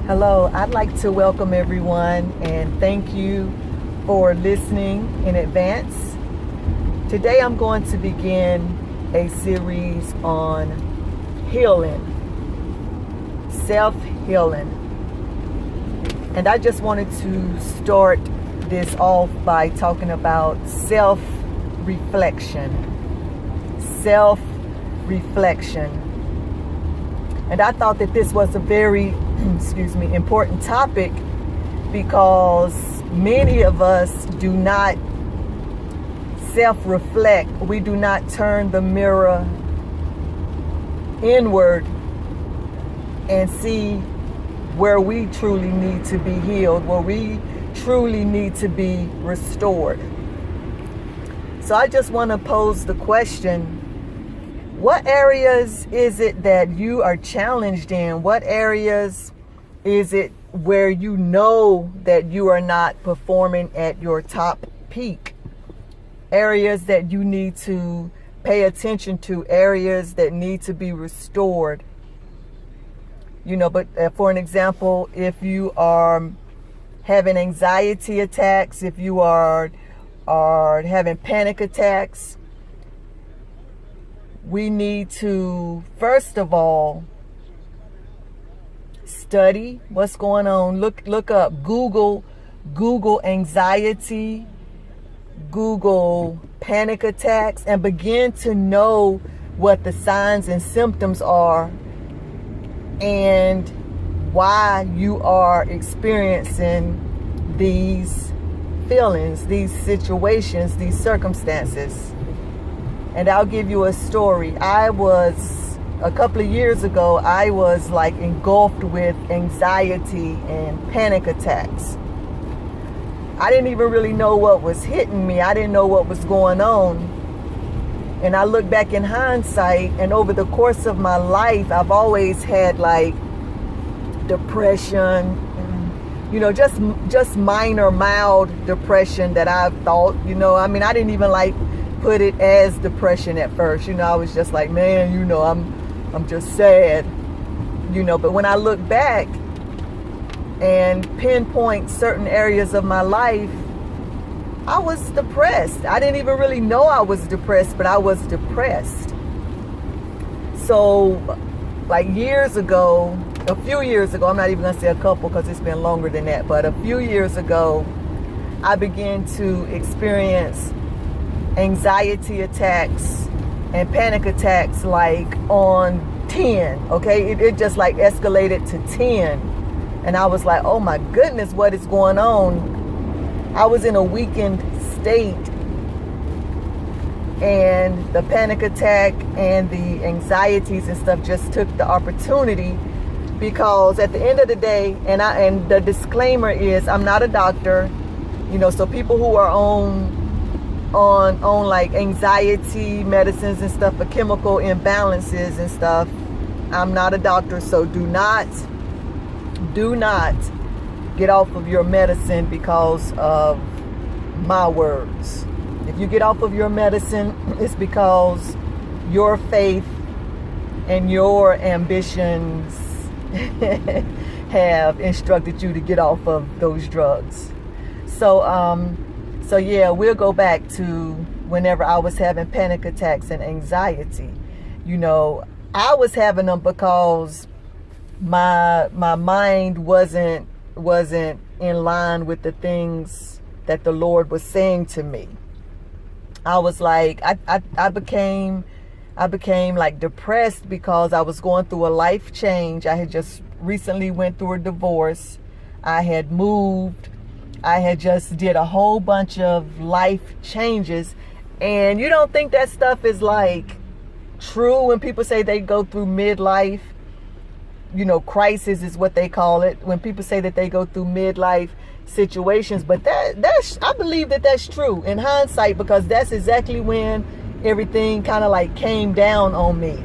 Hello, I'd like to welcome everyone and thank you for listening in advance. Today I'm going to begin a series on healing, self-healing. And I just wanted to start this off by talking about self-reflection. Self-reflection. And I thought that this was a very, important topic because many of us do not self-reflect. We do not turn the mirror inward and see where we truly need to be healed, where we truly need to be restored. So I just want to pose the question, what areas is it that you are challenged in? What areas is it where you know that you are not performing at your top peak? Areas that you need to pay attention to, areas that need to be restored. But for an example, if you are having anxiety attacks, if you are having panic attacks, we need to, first of all, study what's going on. Look up, Google anxiety, Google panic attacks, and begin to know what the signs and symptoms are and why you are experiencing these feelings, these situations, these circumstances. And I'll give you a story. A couple of years ago, I was like engulfed with anxiety and panic attacks. I didn't even really know what was hitting me. I didn't know what was going on. And I look back in hindsight, and over the course of my life, I've always had like depression, just minor, mild depression that I thought, I didn't even put it as depression at first. I was just like, man, I'm just sad, but when I look back and pinpoint certain areas of my life, I was depressed. I didn't even really know I was depressed, but I was depressed. So a few years ago, I'm not even going to say a couple because it's been longer than that, but a few years ago, I began to experience anxiety attacks and panic attacks on 10. Okay, it just escalated to 10, and I was like, oh my goodness, what is going on? I was in a weakened state, and the panic attack and the anxieties and stuff just took the opportunity, because at the end of the day, and the disclaimer is, I'm not a doctor, so people who are on anxiety medicines and stuff for chemical imbalances and stuff, I'm not a doctor, so do not get off of your medicine because of my words. If you get off of your medicine, it's because your faith and your ambitions have instructed you to get off of those drugs. So yeah, we'll go back to whenever I was having panic attacks and anxiety. I was having them because my mind wasn't in line with the things that the Lord was saying to me. I was like, I became depressed because I was going through a life change. I had just recently went through a divorce. I had moved. I had just did a whole bunch of life changes. And you don't think that stuff is true when people say they go through midlife, crisis is what they call it. When people say that they go through midlife situations, but that's I believe that that's true in hindsight, because that's exactly when everything kind of came down on me.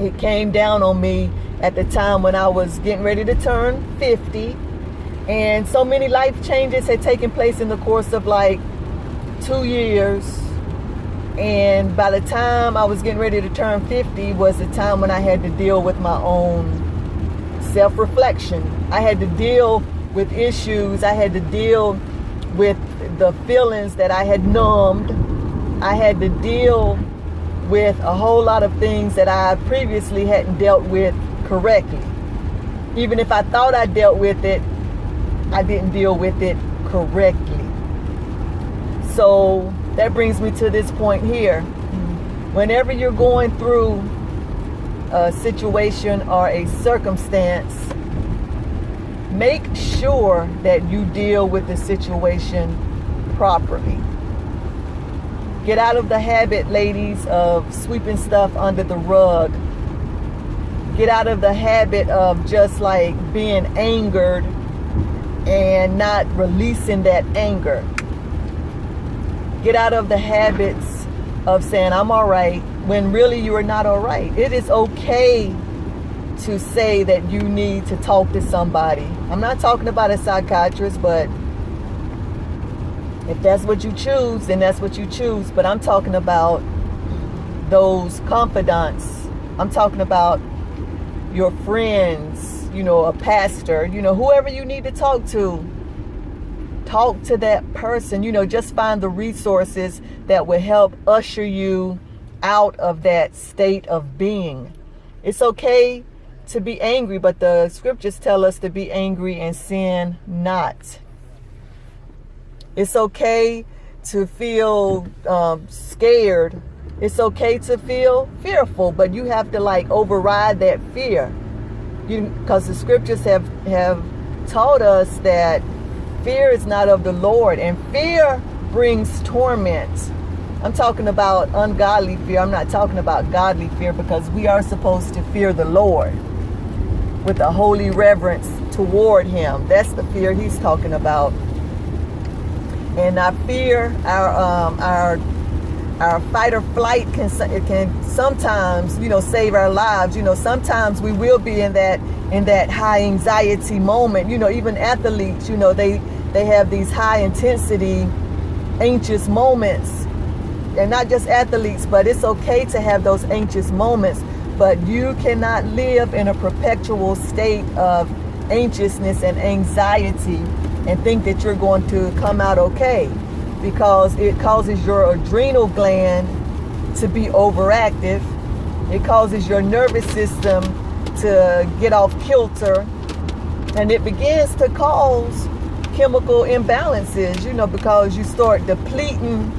It came down on me at the time when I was getting ready to turn 50. And so many life changes had taken place in the course of 2 years. And by the time I was getting ready to turn 50 was the time when I had to deal with my own self-reflection. I had to deal with issues. I had to deal with the feelings that I had numbed. I had to deal with a whole lot of things that I previously hadn't dealt with correctly. Even if I thought I dealt with it, I didn't deal with it correctly. So that brings me to this point here. Whenever you're going through a situation or a circumstance, make sure that you deal with the situation properly. Get out of the habit, ladies, of sweeping stuff under the rug. Get out of the habit of just like being angered and not releasing that anger. Get out of the habits of saying, I'm all right, when really you are not all right. It is okay to say that you need to talk to somebody. I'm not talking about a psychiatrist, but if that's what you choose, then that's what you choose. But I'm talking about those confidants. I'm talking about your friends, a pastor, whoever you need to talk to. Talk to that person, just find the resources that will help usher you out of that state of being. It's okay to be angry, but the scriptures tell us to be angry and sin not. It's okay to feel scared. It's okay to feel fearful, but you have to override that fear. Because the scriptures have taught us that fear is not of the Lord, and fear brings torment. I'm talking about ungodly fear. I'm not talking about godly fear, because we are supposed to fear the Lord with a holy reverence toward him. That's the fear he's talking about. And our fear, our fight or flight can sometimes, save our lives. Sometimes we will be in that high anxiety moment. Even athletes, they have these high intensity, anxious moments. And not just athletes, but it's okay to have those anxious moments. But you cannot live in a perpetual state of anxiousness and anxiety and think that you're going to come out okay, because it causes your adrenal gland to be overactive. It causes your nervous system to get off kilter, and it begins to cause chemical imbalances, because you start depleting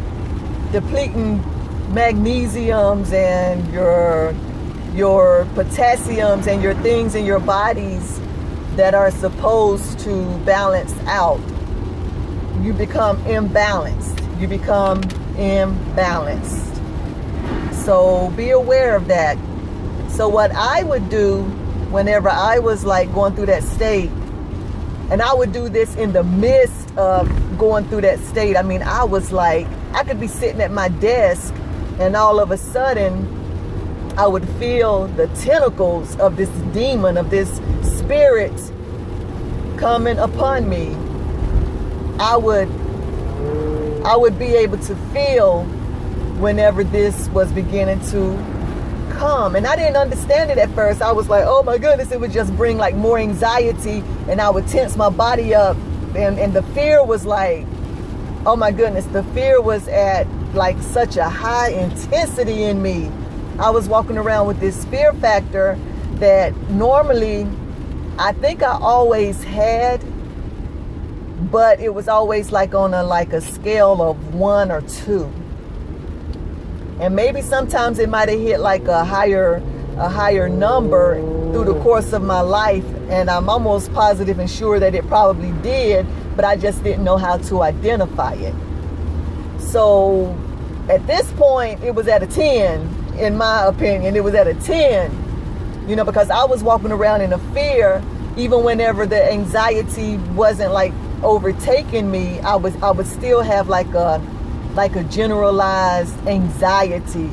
magnesiums and your potassiums and your things in your bodies that are supposed to balance out. You become imbalanced. So be aware of that. So what I would do whenever I was going through that state, and I would do this in the midst of going through that state. I mean, I was I could be sitting at my desk, and all of a sudden I would feel the tentacles of this demon, of this spirit coming upon me. I would be able to feel whenever this was beginning to come. And I didn't understand it at first. I was like, oh my goodness, it would just bring more anxiety, and I would tense my body up. And the fear was oh my goodness, the fear was at such a high intensity in me. I was walking around with this fear factor that normally I think I always had, but it was always on a scale of 1 or 2. And maybe sometimes it might have hit a higher number through the course of my life, and I'm almost positive and sure that it probably did, but I just didn't know how to identify it. So at this point, it was at a 10. In my opinion, it was at a 10, because I was walking around in a fear. Even whenever the anxiety wasn't overtaking me, I would still have a generalized anxiety.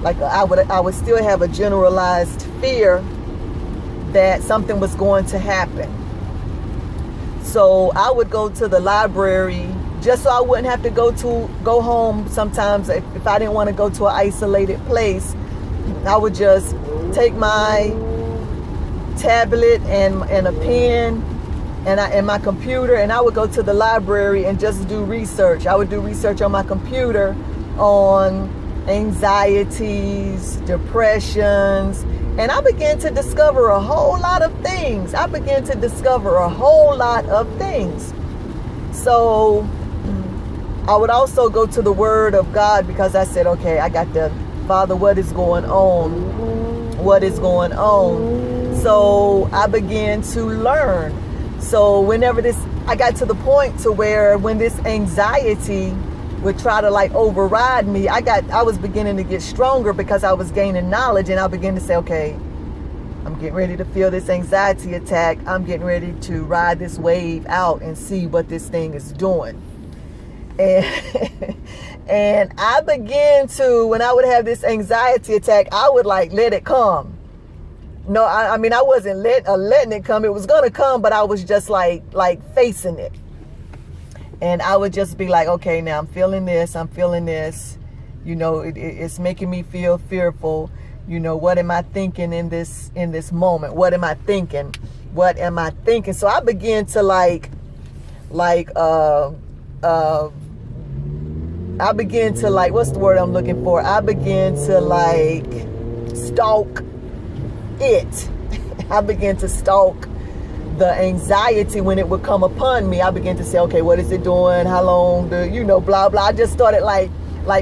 I would still have a generalized fear that something was going to happen. So I would go to the library just so I wouldn't have to go home sometimes. If I didn't want to go to an isolated place, I would just take my tablet and a pen and my computer, and I would go to the library and just do research. I would do research on my computer on anxieties, depressions, and I began to discover a whole lot of things. So I would also go to the Word of God, because I said, okay, I got to, Father, what is going on? What is going on? So I began to learn. So whenever I got to the point to where when this anxiety would try to like override me, I was beginning to get stronger, because I was gaining knowledge, and I began to say, okay, I'm getting ready to feel this anxiety attack. I'm getting ready to ride this wave out and see what this thing is doing. And and I began to, when I would have this anxiety attack, I would like let it come. No, I mean, I wasn't letting it come. It was going to come, but I was just like facing it. And I would just be like, okay, now I'm feeling this. You know, it's making me feel fearful. You know, what am I thinking in this moment? What am I thinking? So I began to I began to what's the word I'm looking for? I began to stalk it. I began to stalk the anxiety when it would come upon me. I began to say, okay, what is it doing? How long blah, blah. I just started like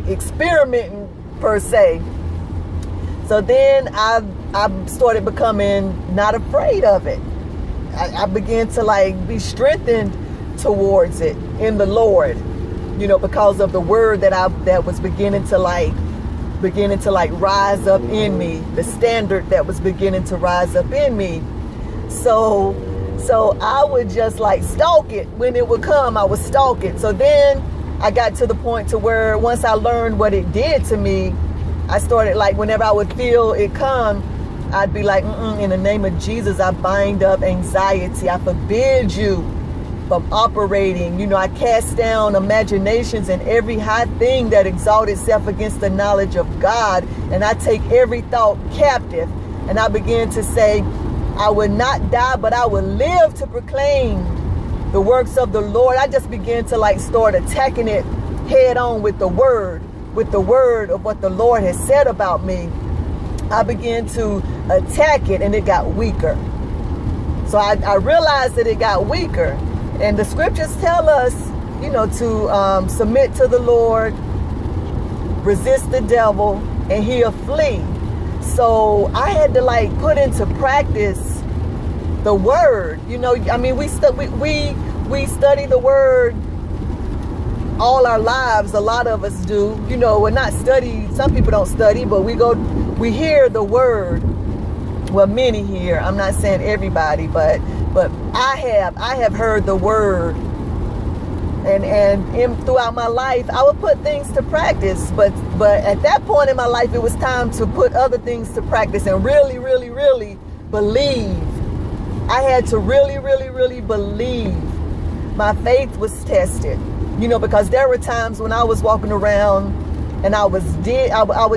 experimenting per se. So then I started becoming not afraid of it. I began to be strengthened towards it in the Lord, because of the word that was beginning to rise up in me, the standard that was beginning to rise up in me. So I would just stalk it. When it would come, I would stalk it. So then I got to the point to where once I learned what it did to me, I started whenever I would feel it come, I'd be like, in the name of Jesus, I bind up anxiety. I forbid you from operating. I cast down imaginations and every high thing that exalts itself against the knowledge of God. And I take every thought captive. And I begin to say, I will not die, but I will live to proclaim the works of the Lord. I just began to start attacking it head on with the word of what the Lord has said about me. I began to attack it, and it got weaker. So I realized that it got weaker. And the scriptures tell us, to submit to the Lord, resist the devil, and he'll flee. So I had to put into practice the word. We study the word all our lives. A lot of us do. We're not study. Some people don't study, but we hear the word. Well, many hear. I'm not saying everybody, but I have heard the word. And throughout my life, I would put things to practice. But at that point in my life, it was time to put other things to practice and really, really, really believe. I had to really, really, really believe. My faith was tested. Because there were times when I was walking around and I would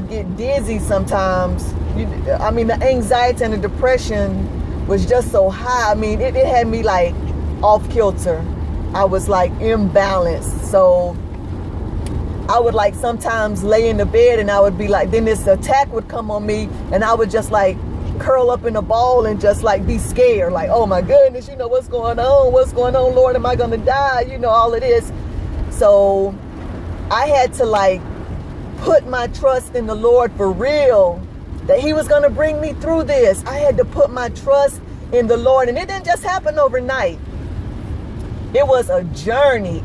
get dizzy sometimes. The anxiety and the depression was just so high. It had me off kilter. I was imbalanced. So I would sometimes lay in the bed and I would be then this attack would come on me and I would just curl up in a ball and just be scared. Oh my goodness, what's going on, Lord, am I gonna die? All of this. So I had to put my trust in the Lord for real, that he was gonna bring me through this. I had to put my trust in the Lord, and it didn't just happen overnight. It was a journey.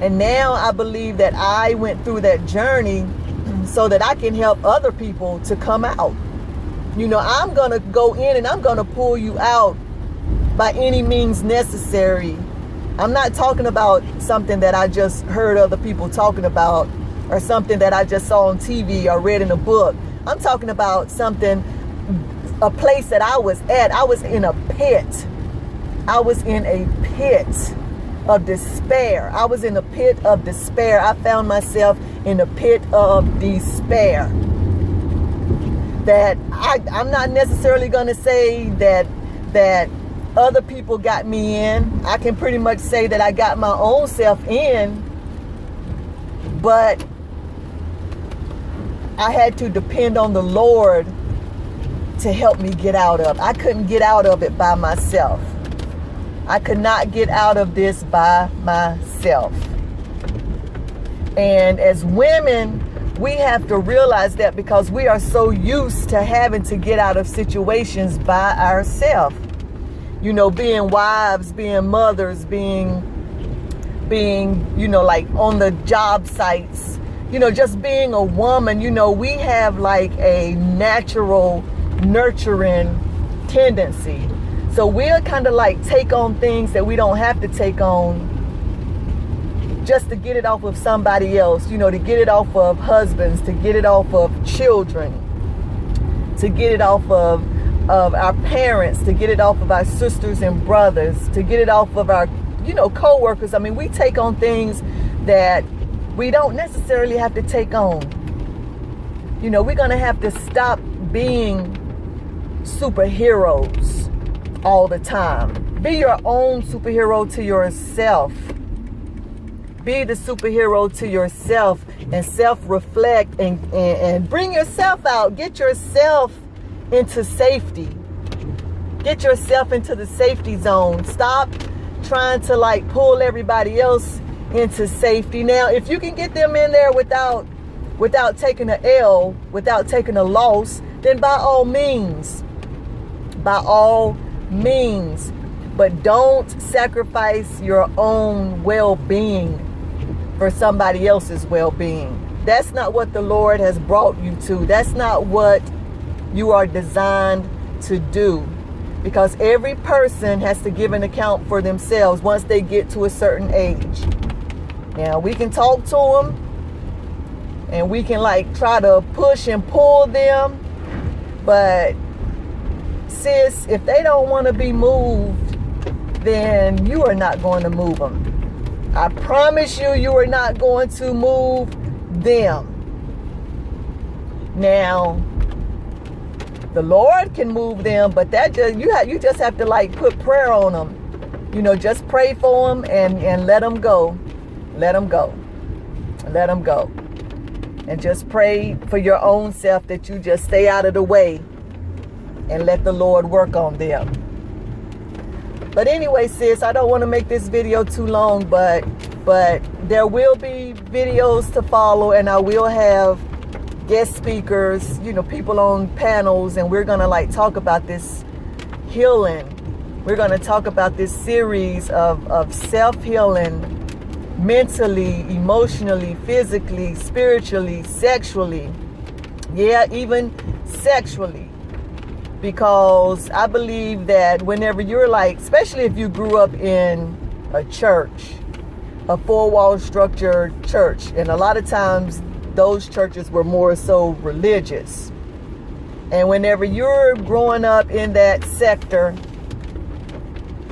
And now I believe that I went through that journey so that I can help other people to come out. I'm going to go in and I'm going to pull you out by any means necessary. I'm not talking about something that I just heard other people talking about or something that I just saw on TV or read in a book. I'm talking about a place that I was at. I was in a pit. I was in a pit of despair. I found myself in a pit of despair. That I'm not necessarily going to say that other people got me in. I can pretty much say that I got my own self in, but I had to depend on the Lord to help me get out of. I couldn't get out of it by myself. I could not get out of this by myself. And as women, we have to realize that, because we are so used to having to get out of situations by ourselves. You know, being wives, being mothers, being, you know, like on the job sites, you know, just being a woman, you know, we have like a natural nurturing tendency. So we'll kind of like take on things that we don't have to take on just to get it off of somebody else, you know, to get it off of husbands, to get it off of children, to get it off of our parents, to get it off of our sisters and brothers, to get it off of our, you know, co-workers. I mean, we take on things that we don't necessarily have to take on. You know, we're going to have to stop being superheroes all the time. Be your own superhero to yourself. Be the superhero to yourself and self-reflect and bring yourself out. Get yourself into safety. Get yourself into the safety zone. Stop trying to like pull everybody else into safety. Now, if you can get them in there without taking an L, without taking a loss, then by all means. By all means. But don't sacrifice your own well-being for somebody else's well-being. That's not what the Lord has brought you to. That's not what you are designed to do. Because every person has to give an account for themselves once they get to a certain age. Now, we can talk to them and we can like try to push and pull them. But sis, if they don't want to be moved, then you are not going to move them. I promise you, you are not going to move them. Now, the Lord can move them, but that just you just have to like put prayer on them. You know, just pray for them and let them go. Let them go. Let them go. And just pray for your own self that you just stay out of the way and let the Lord work on them. But anyway, sis, I don't want to make this video too long, but there will be videos to follow, and I will have guest speakers, you know, people on panels, and we're going to like talk about this healing. We're going to talk about this series of self-healing mentally, emotionally, physically, spiritually, sexually. Yeah, even sexually. Because I believe that whenever you're like, especially if you grew up in a church, a four-wall structured church, and a lot of times those churches were more so religious. And whenever you're growing up in that sector,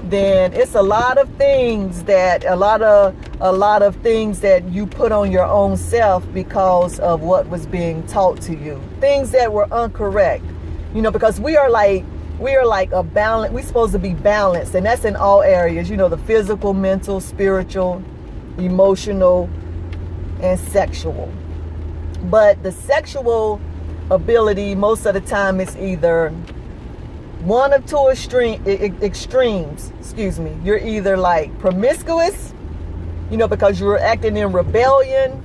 then it's a lot of things that a lot of things that you put on your own self because of what was being taught to you. Things that were incorrect. You know, because we are like a balance. We're supposed to be balanced, and that's in all areas. You know, the physical, mental, spiritual, emotional, and sexual. But the sexual ability, most of the time, is either one of two extremes. Excuse me. You're either like promiscuous, you know, because you're acting in rebellion,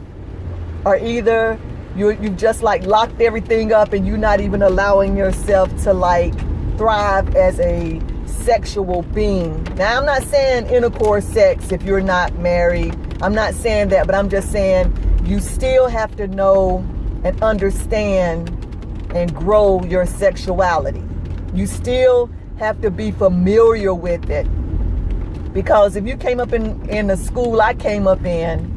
or either you've just like locked everything up and you're not even allowing yourself to like thrive as a sexual being. Now, I'm not saying intercourse sex if you're not married. I'm not saying that, but I'm just saying you still have to know and understand and grow your sexuality. You still have to be familiar with it. Because if you came up in the school I came up in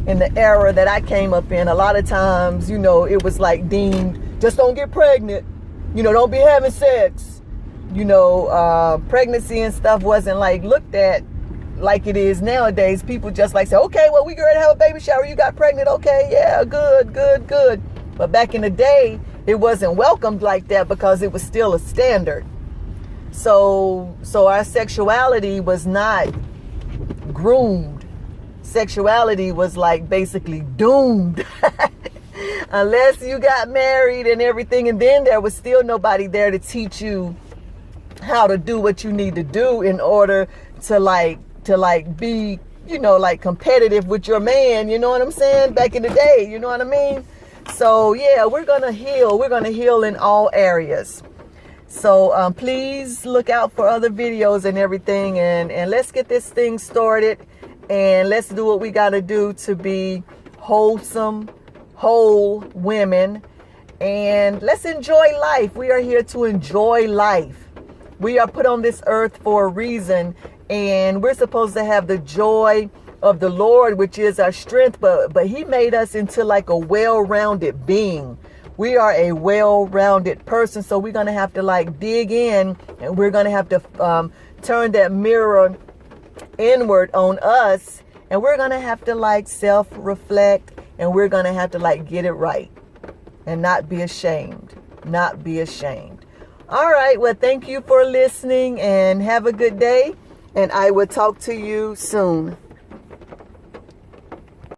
the era that I came up in, a lot of times, you know, it was like deemed, just don't get pregnant. You know, don't be having sex. You know, pregnancy and stuff wasn't like looked at like it is nowadays. People just like say, okay, well, we going to have a baby shower. You got pregnant. Okay, yeah, good. But back in the day, it wasn't welcomed like that because it was still a standard. So our sexuality was not groomed. Sexuality was like basically doomed. Unless you got married and everything, and then there was still nobody there to teach you how to do what you need to do in order to be, like competitive with your man, you know what I'm saying? Back in the day, you know what I mean? So yeah, we're gonna heal in all areas. So please look out for other videos and everything, and let's get this thing started, and let's do what we gotta do to be wholesome, whole women, and let's enjoy life. We are here to enjoy life. We are put on this earth for a reason, and we're supposed to have the joy of the Lord, which is our strength, but he made us into like a well-rounded being. We are a well-rounded person, so we're going to have to like dig in, and we're going to have to turn that mirror inward on us, and we're going to have to like self-reflect, and we're going to have to like get it right and not be ashamed. Not be ashamed. All right. Well, thank you for listening, and have a good day. And I will talk to you soon.